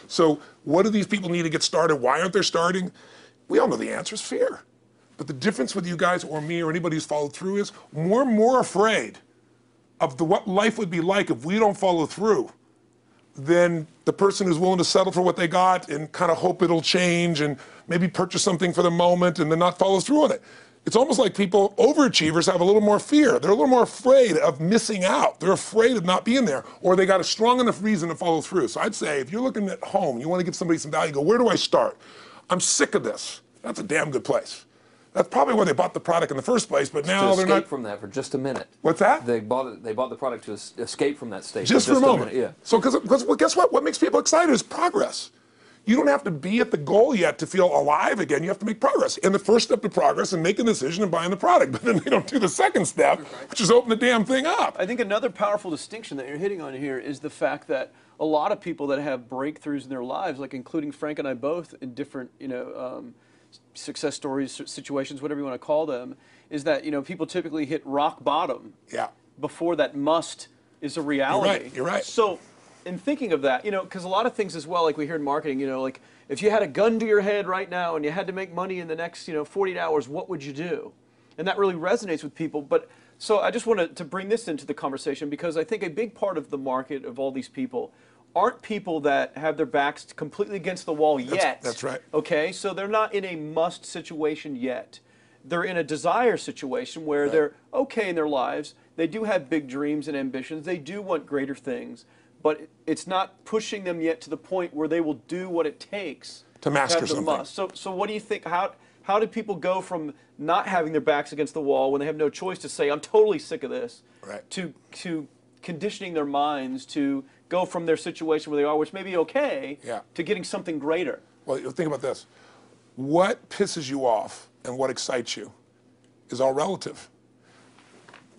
So what do these people need to get started? Why aren't they starting? We all know the answer is fear. But the difference with you guys or me or anybody who's followed through is we're more afraid of what life would be like if we don't follow through than the person who's willing to settle for what they got and kind of hope it'll change and maybe purchase something for the moment and then not follow through on it. It's almost like people, overachievers, have a little more fear. They're a little more afraid of missing out. They're afraid of not being there, or they got a strong enough reason to follow through. So I'd say if you're looking at home, you want to give somebody some value, go, where do I start? I'm sick of this. That's a damn good place. That's probably why they bought the product in the first place, but now they're not. To escape from that for just a minute. What's that? They bought the product to escape from that state. Just for a moment. Yeah. So, because well, guess what? What makes people excited is progress. You don't have to be at the goal yet to feel alive again. You have to make progress. And the first step to progress is making a decision and buying the product. But then they don't do the second step, which is open the damn thing up. I think another powerful distinction that you're hitting on here is the fact that a lot of people that have breakthroughs in their lives, like including Frank and I both in different, success stories, situations, whatever you want to call them, is that, people typically hit rock bottom before that must is a reality. You're right. So in thinking of that, because a lot of things as well, like we hear in marketing, like if you had a gun to your head right now and you had to make money in the next, 48 hours, what would you do? And that really resonates with people. But so I just wanted to bring this into the conversation because I think a big part of the market of all these people aren't people that have their backs completely against the wall yet. That's right. Okay, so they're not in a must situation yet. They're in a desire situation where they're okay in their lives. They do have big dreams and ambitions. They do want greater things, but it's not pushing them yet to the point where they will do what it takes to master have the something. must. So what do you think? How do people go from not having their backs against the wall when they have no choice to say, I'm totally sick of this, to conditioning their minds to go from their situation where they are, which may be okay, to getting something greater? Well, think about this. What pisses you off and what excites you is all relative.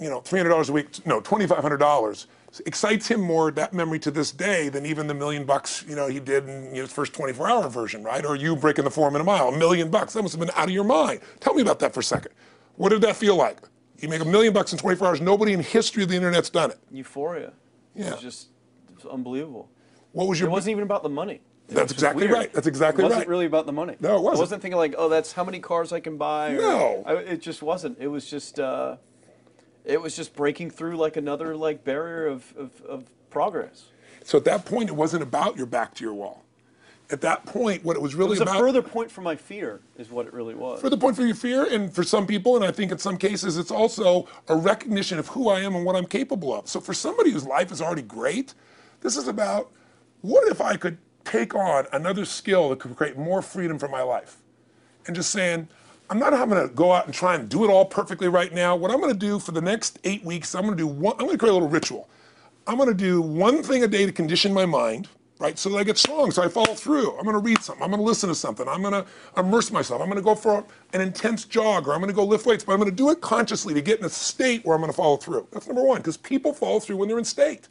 $300 a week, no, $2,500 excites him more, that memory to this day, than even the $1 million, he did in his first 24-hour version, right? Or you breaking the 4 minute mile, $1 million. That must have been out of your mind. Tell me about that for a second. What did that feel like? You make $1 million in 24 hours. Nobody in history of the internet's done it. Euphoria. Yeah. It was unbelievable. What was your? It wasn't even about the money. That's exactly right. That's exactly right. It wasn't really about the money. No, it wasn't. I wasn't thinking like, oh, that's how many cars I can buy. No. It just wasn't. It was just breaking through like another barrier of progress. So at that point, it wasn't about your back to your wall. At that point, what it was really about... It was a further point for my fear, is what it really was. Further point for your fear, and for some people, and I think in some cases, it's also a recognition of who I am and what I'm capable of. So for somebody whose life is already great, this is about, what if I could take on another skill that could create more freedom for my life? And just saying, I'm not having to go out and try and do it all perfectly right now. What I'm going to do for the next 8 weeks, I'm going to create a little ritual. I'm going to do one thing a day to condition my mind, right, so that I get strong, so I follow through. I'm going to read something. I'm going to listen to something. I'm going to immerse myself. I'm going to go for an intense jog, or I'm going to go lift weights, but I'm going to do it consciously to get in a state where I'm going to follow through. That's number one, because people follow through when they're in state.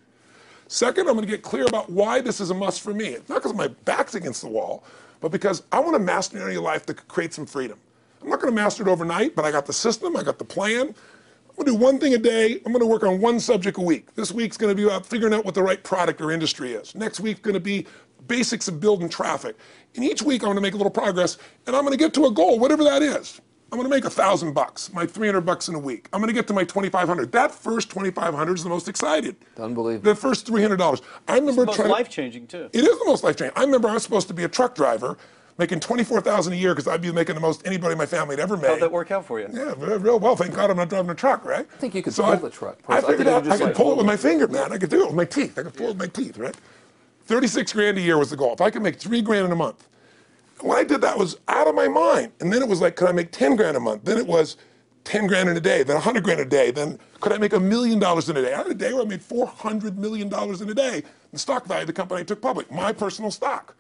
Second, I'm going to get clear about why this is a must for me. It's not because my back's against the wall, but because I want to master an area of life that could create some freedom. I'm not going to master it overnight, but I got the system, I got the plan. I'm going to do one thing a day. I'm going to work on one subject a week. This week's going to be about figuring out what the right product or industry is. Next week's going to be basics of building traffic. And each week I'm going to make a little progress, and I'm going to get to a goal, whatever that is. I'm going to make $1,000, my $300 in a week. I'm going to get to my $2,500. That first $2,500 is the most excited. Unbelievable. The first $300. I remember it's the most life-changing too. It is the most life-changing. I remember I was supposed to be a truck driver, making $24,000 a year because I'd be making the most anybody in my family had ever made. How'd that work out for you? Yeah, real well. Thank God I'm not driving a truck, right? I think you could pull the truck. I figured out I could pull it with my finger, man. I could do it with my teeth. I could pull it with my teeth, right? 36 grand a year was the goal. If I could make 3 grand in a month. When I did that, it was out of my mind. And then it was like, could I make 10 grand a month? Then it was 10 grand in a day, then 100 grand a day. Then could I make $1 million in a day? I had a day where I made $400 million in a day. The stock value of the company I took public, my personal stock.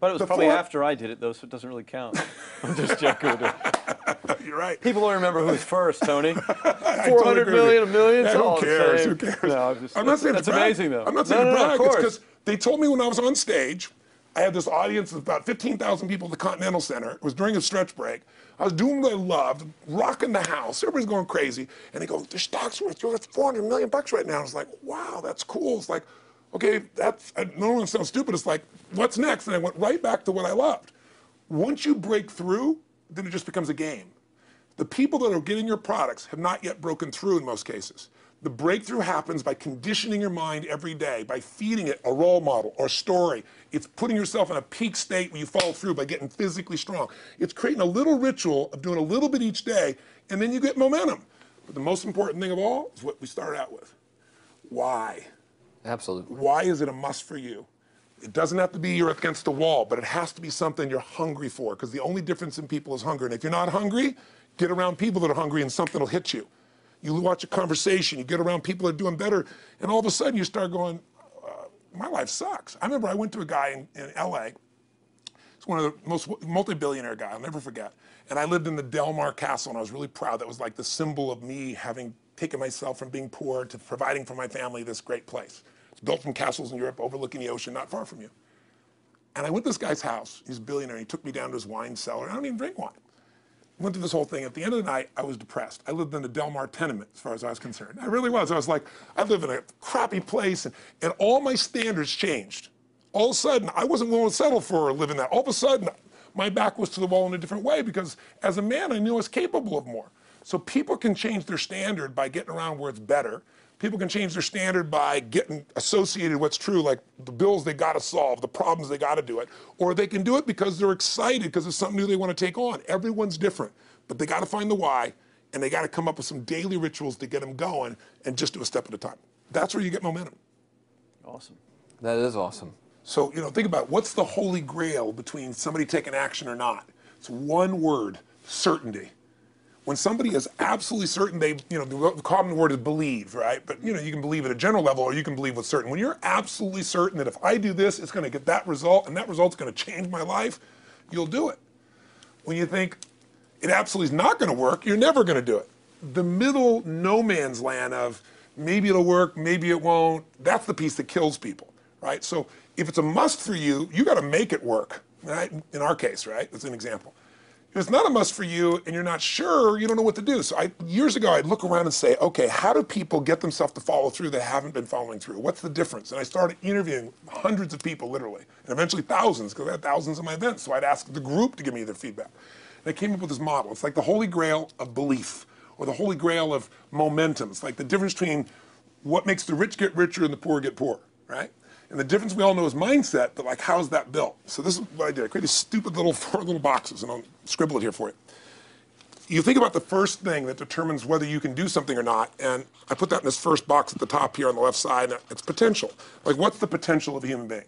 But it was probably after I did it, though, so it doesn't really count. I'm just joking. You're right. People don't remember who's first, Tony. 400 million, $1 million, it's all who cares? the Who same. cares? No, I'm not saying that's to brag. amazing, though. I'm not saying to brag. Of It's course. because they told me when I was on stage, I had this audience of about 15,000 people at the Continental Center. It was during a stretch break. I was doing what I loved, rocking the house. Everybody's going crazy. And they go, the stock's worth $400 million right now. I was like, wow, that's cool. It's like, Okay, no one sounds stupid. It's like, what's next? And I went right back to what I loved. Once you break through, then it just becomes a game. The people that are getting your products have not yet broken through in most cases. The breakthrough happens by conditioning your mind every day, by feeding it a role model or a story. It's putting yourself in a peak state where you follow through by getting physically strong. It's creating a little ritual of doing a little bit each day, and then you get momentum. But the most important thing of all is what we started out with. Why? Absolutely. Why is it a must for you? It doesn't have to be you're against the wall, but it has to be something you're hungry for, because the only difference in people is hunger. And if you're not hungry, get around people that are hungry and something will hit you. You watch a conversation, you get around people that are doing better, and all of a sudden you start going, my life sucks. I remember I went to a guy in LA. He's one of the most multi-billionaire guy, I'll never forget. And I lived in the Del Mar Castle, and I was really proud. That was like the symbol of me having taken myself from being poor to providing for my family this great place. It's built from castles in Europe overlooking the ocean, not far from you. And I went to this guy's house. He's a billionaire. He took me down to his wine cellar. I don't even drink wine. Went through this whole thing. At the end of the night, I was depressed. I lived in the Del Mar tenement, as far as I was concerned. I really was. I was like, I live in a crappy place, and all my standards changed. All of a sudden, I wasn't willing to settle for living that. All of a sudden, my back was to the wall in a different way, because as a man, I knew I was capable of more. So people can change their standard by getting around where it's better. People can change their standard by getting associated with what's true, like the bills they got to solve, the problems they got to do it. Or they can do it because they're excited, because it's something new they want to take on. Everyone's different, but they got to find the why, and they got to come up with some daily rituals to get them going, and just do a step at a time. That's where you get momentum. Awesome. That is awesome. So, think about what's the holy grail between somebody taking action or not. It's one word: certainty. When somebody is absolutely certain, the common word is believe, right? But you can believe at a general level, or you can believe with certain. When you're absolutely certain that if I do this, it's going to get that result, and that result's going to change my life, you'll do it. When you think it absolutely is not going to work, you're never going to do it. The middle no man's land of maybe it'll work, maybe it won't, that's the piece that kills people, right? So if it's a must for you, you got to make it work, right? In our case, right? That's an example. If it's not a must for you and you're not sure, you don't know what to do. So years ago, I'd look around and say, okay, how do people get themselves to follow through that haven't been following through? What's the difference? And I started interviewing hundreds of people, literally, and eventually thousands, because I had thousands of my events. So I'd ask the group to give me their feedback. And I came up with this model. It's like the holy grail of belief, or the holy grail of momentum. It's like the difference between what makes the rich get richer and the poor get poorer, right? And the difference we all know is mindset, but like, how's that built? So this is what I did. I created stupid little 4 little boxes, and I'll scribble it here for you. You think about the first thing that determines whether you can do something or not, and I put that in this first box at the top here on the left side, and it's potential. Like, what's the potential of a human being?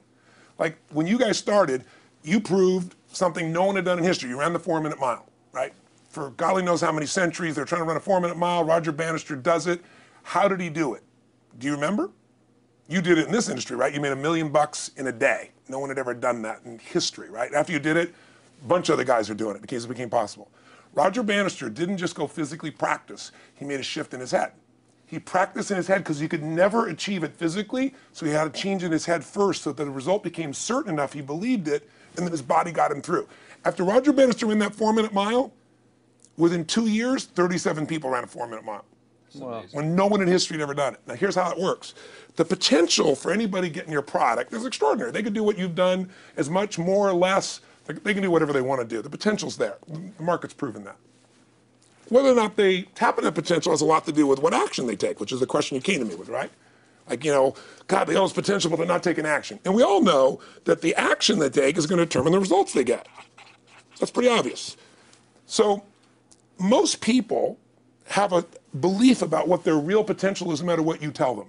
Like, when you guys started, you proved something no one had done in history. You ran the 4-minute mile, right? For golly knows how many centuries, they're trying to run a 4-minute mile. Roger Bannister does it. How did he do it? Do you remember? You did it in this industry, right? You made $1 million in a day. No one had ever done that in history, right? After you did it, a bunch of other guys are doing it because it became possible. Roger Bannister didn't just go physically practice. He made a shift in his head. He practiced in his head because he could never achieve it physically, so he had to change in his head first so that the result became certain enough he believed it, and then his body got him through. After Roger Bannister ran that 4-minute mile, within 2 years, 37 people ran a 4-minute mile. Wow. When no one in history had ever done it. Now here's how it works. The potential for anybody getting your product is extraordinary. They could do what you've done as much, more or less. They can do whatever they want to do. The potential's there. The market's proven that. Whether or not they tap into that potential has a lot to do with what action they take, which is the question you came to me with, right? Like, God, they all have potential, but they're not taking action. And we all know that the action they take is going to determine the results they get. That's pretty obvious. So most people have a belief about what their real potential is no matter what you tell them.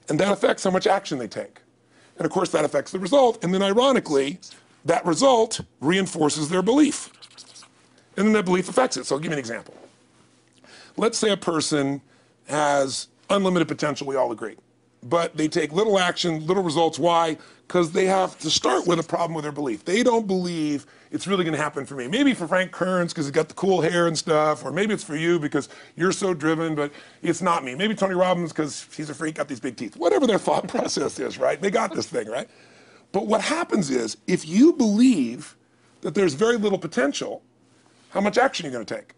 And that affects how much action they take. And of course that affects the result. And then ironically, that result reinforces their belief. And then that belief affects it. So I'll give you an example. Let's say a person has unlimited potential, we all agree. But they take little action, little results. Why? Because they have to start with a problem with their belief. They don't believe it's really going to happen for me. Maybe for Frank Kearns because he's got the cool hair and stuff, or maybe it's for you because you're so driven, but it's not me. Maybe Tony Robbins because he's a freak, got these big teeth. Whatever their thought process is, right? They got this thing, right? But what happens is, if you believe that there's very little potential, how much action are you going to take?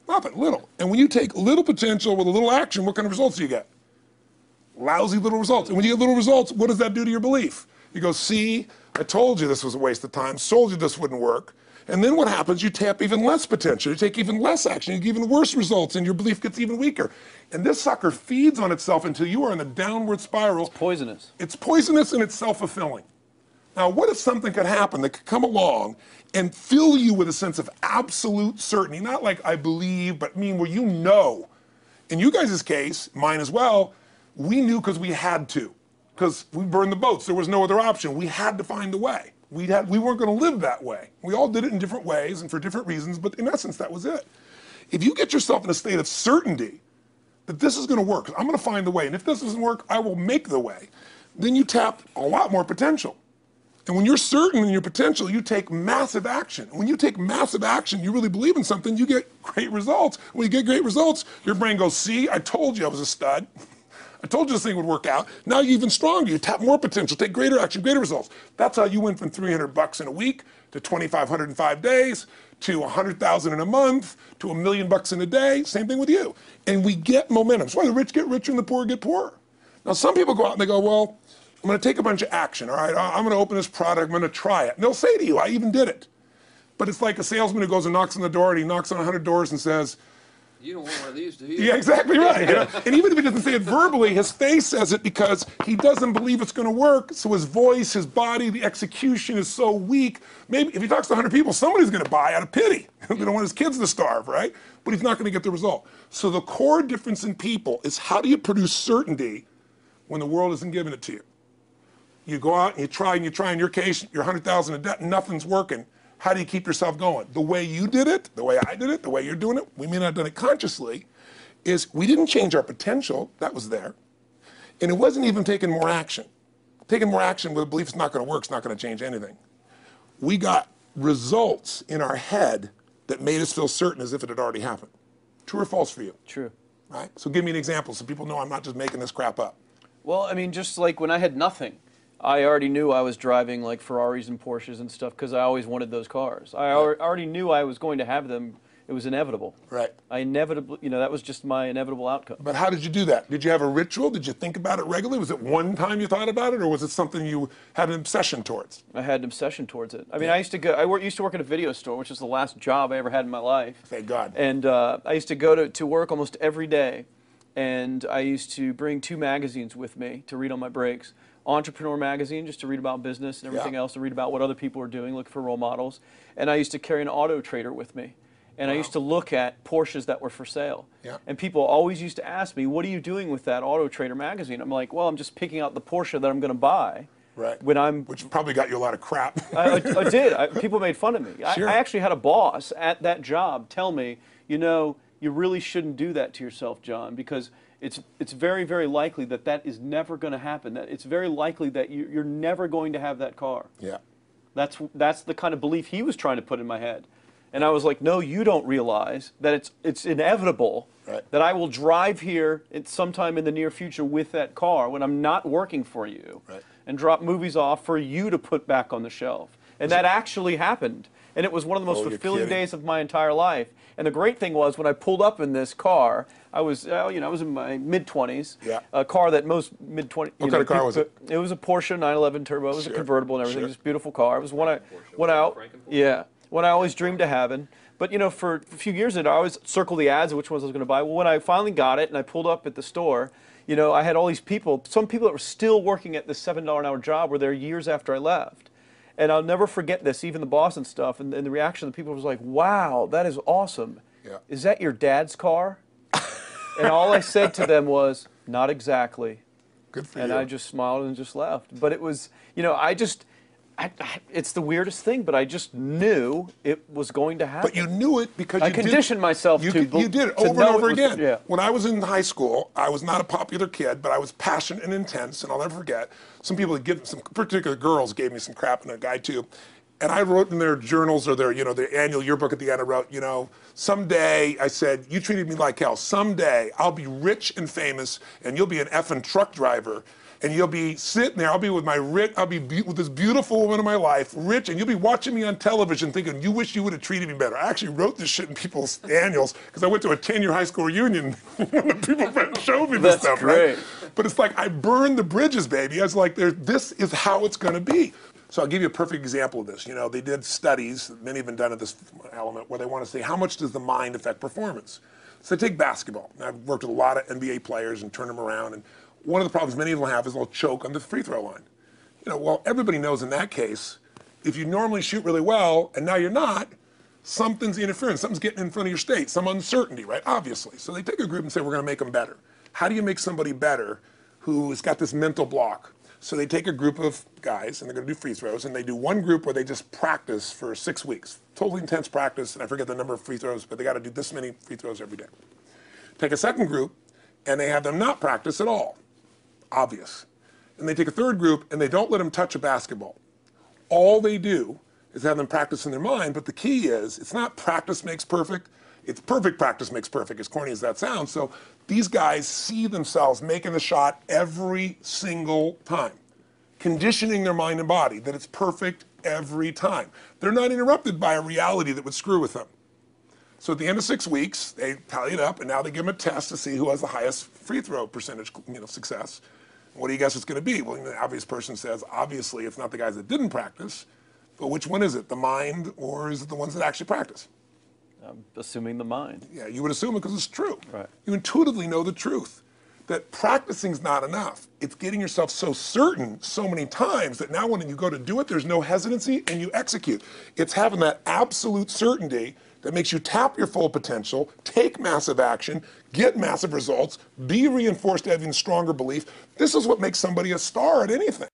Nothing, little. And when you take little potential with a little action, what kind of results do you get? lousy little results. And when you get little results, what does that do to your belief? You go, see, I told you this was a waste of time, told you this wouldn't work. And then what happens? You tap even less potential. You take even less action. You get even worse results, and your belief gets even weaker. And this sucker feeds on itself until you are in the downward spiral. It's poisonous. It's poisonous and it's self-fulfilling. Now, what if something could happen that could come along and fill you with a sense of absolute certainty? Not like I believe, but mean where you know. In you guys' case, mine as well, we knew because we had to. Because we burned the boats. There was no other option. We had to find a way. We weren't going to live that way. We all did it in different ways and for different reasons, but in essence, that was it. If you get yourself in a state of certainty that this is going to work, I'm going to find the way, and if this doesn't work, I will make the way, then you tap a lot more potential. And when you're certain in your potential, you take massive action. When you take massive action, you really believe in something, you get great results. When you get great results, your brain goes, see, I told you I was a stud. I told you this thing would work out. Now you're even stronger. You tap more potential, take greater action, greater results. That's how you went from $300 in a week to $2,500 in 5 days to $100,000 in a month to $1 million in a day. Same thing with you. And we get momentum. That's why the rich get richer and the poor get poorer. Now some people go out and they go, well, I'm going to take a bunch of action. All right, I'm going to open this product. I'm going to try it. And they'll say to you, I even did it. But it's like a salesman who goes and knocks on the door and he knocks on 100 doors and says, you don't want one of these, do you? yeah, exactly right. You know? And even if he doesn't say it verbally, his face says it because he doesn't believe it's going to work. So his voice, his body, the execution is so weak. Maybe if he talks to 100 people, somebody's going to buy out of pity. They don't want his kids to starve, right? But he's not going to get the result. So the core difference in people is how do you produce certainty when the world isn't giving it to you? You go out and you try, in your case, you're 100,000 in debt, nothing's working. How do you keep yourself going? The way you did it, the way I did it, the way you're doing it, we may not have done it consciously, is we didn't change our potential, that was there. And it wasn't even taking more action. Taking more action with a belief it's not going to work, it's not going to change anything. We got results in our head that made us feel certain as if it had already happened. True or false for you? True. Right? So give me an example so people know I'm not just making this crap up. Well, I mean, just like when I had nothing, I already knew I was driving like Ferraris and Porsches and stuff because I always wanted those cars. I already knew I was going to have them. It was inevitable. Right. I inevitably, that was just my inevitable outcome. But how did you do that? Did you have a ritual? Did you think about it regularly? Was it one time you thought about it, or was it something you had an obsession towards? I had an obsession towards it. I mean, I used to work at a video store, which is the last job I ever had in my life. Thank God. And I used to go to work almost every day, and I used to bring 2 magazines with me to read on my breaks. Entrepreneur magazine, just to read about business and everything else, to read about what other people are doing, look for role models. And I used to carry an auto trader with me. And I used to look at Porsches that were for sale. Yeah. And people always used to ask me, what are you doing with that Auto Trader magazine? I'm like, well, I'm just picking out the Porsche that I'm going to buy. Right. Which probably got you a lot of crap. I did. People made fun of me. Sure. I actually had a boss at that job tell me, you really shouldn't do that to yourself, John, because it's very, very likely that is never going to happen. That it's very likely that you're never going to have that car. Yeah. That's the kind of belief he was trying to put in my head. And I was like, no, you don't realize that it's inevitable that I will drive here sometime in the near future with that car when I'm not working for you and drop movies off for you to put back on the shelf. And that actually happened. And it was one of the most fulfilling days of my entire life. And the great thing was when I pulled up in this car, I was in my mid-20s. Yeah. A car that most mid-20s. What kind of car was it? It was a Porsche 911 Turbo. It was a convertible and everything. It was a beautiful car. It was one I always dreamed of having. But for a few years I always circled the ads of which ones I was going to buy. Well, when I finally got it and I pulled up at the store, I had all these people. Some people that were still working at this $7 an hour job were there years after I left. And I'll never forget this, even the boss and stuff, and the reaction of the people was like, wow, that is awesome. Yeah. Is that your dad's car? And all I said to them was, not exactly. Good for you. And I just smiled and just left. But it was, it's the weirdest thing, but I just knew it was going to happen. But you knew it because I conditioned myself you to You did it over and over again. Yeah. When I was in high school, I was not a popular kid, but I was passionate and intense, and I'll never forget. Some particular girls gave me some crap, and a guy too. And I wrote in their journals or their annual yearbook at the end, I wrote, someday, I said, you treated me like hell. Someday I'll be rich and famous, and you'll be an effing truck driver. And you'll be sitting there, I'll be with with this beautiful woman of my life, rich, and you'll be watching me on television thinking, you wish you would have treated me better. I actually wrote this shit in people's annuals because I went to a 10-year high school reunion. One of the people showed me this stuff, great. right? But it's like, I burned the bridges, baby. I was like, this is how it's going to be. So I'll give you a perfect example of this. You know, they did studies, many have been done at this element, where they want to see how much does the mind affect performance. So take basketball. I've worked with a lot of NBA players and turned them around, and one of the problems many of them have is they'll choke on the free throw line. You know, well, everybody knows in that case, if you normally shoot really well and now you're not, something's interfering, something's getting in front of your state, some uncertainty, right? Obviously. So they take a group and say, we're going to make them better. How do you make somebody better who's got this mental block? So they take a group of guys and they're going to do free throws, and they do one group where they just practice for 6 weeks. Totally intense practice, and I forget the number of free throws, but they got to do this many free throws every day. Take a second group and they have them not practice at all. Obvious. And they take a third group and they don't let them touch a basketball. All they do is have them practice in their mind, but the key is, it's not practice makes perfect, it's perfect practice makes perfect, as corny as that sounds. So these guys see themselves making the shot every single time, conditioning their mind and body that it's perfect every time. They're not interrupted by a reality that would screw with them. So at the end of 6 weeks, they tally it up, and now they give them a test to see who has the highest free throw percentage, success. What do you guess it's going to be? Well, the obvious person says, obviously, it's not the guys that didn't practice, but which one is it, the mind, or is it the ones that actually practice? I'm assuming the mind. Yeah, you would assume it because it's true. Right. You intuitively know the truth, that practicing's not enough. It's getting yourself so certain so many times that now when you go to do it, there's no hesitancy and you execute. It's having that absolute certainty that makes you tap your full potential, take massive action, get massive results, be reinforced to having stronger belief. This is what makes somebody a star at anything.